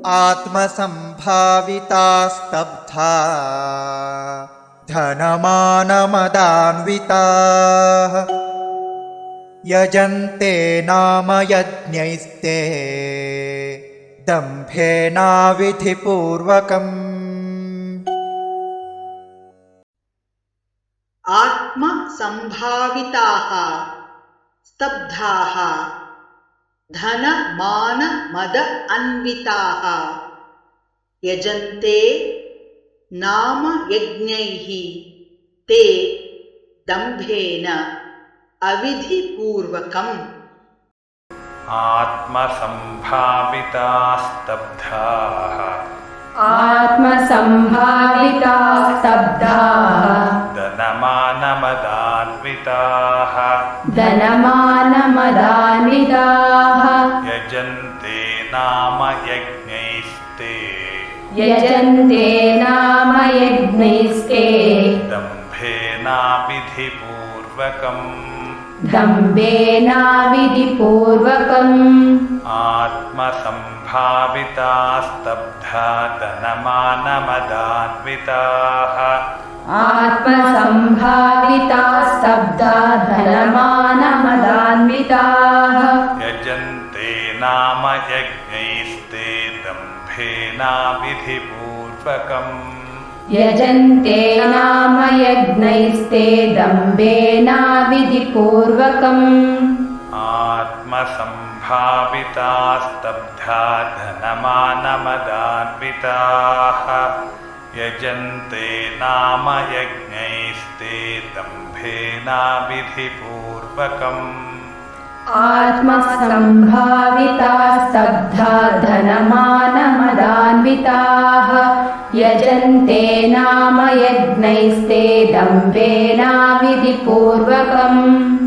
आत्मसम्भाविता स्तब्धा धनमानमदान्विताः यजन्ते नाम यज्ञैस्ते दम्भेनाविधिपूर्वकम्। आत्मसम्भाविताः स्तब्धाः धनमान मद अन्विताः यजन्ते नाम यज्ञैः ते दम्भेन अविधिपूर्वकम्। आत्मसम्भाविताः स्तब्धाः धनमानमदान्विताः यजन्ते नाम यज्ञैस्ते दम्भेनाविधिपूर्वकम्। आत्मसम्भाविताः स्तब्धा धनमानमदान्विताः यजन्ते नाम यज्ञैस्ते दम्भेनाविधिपूर्वकम्। आत्मसम्भाविताः स्तब्धा धनमानमदान्विताः यजन्ते नाम यज्ञैस्ते दम्भेनाविधिपूर्वकम्। आत्मसम्भाविताः स्तब्धा धनमानमदान्विताः यजन्ते नाम यज्ञैस्ते दम्भेनाविधिपूर्वकम्।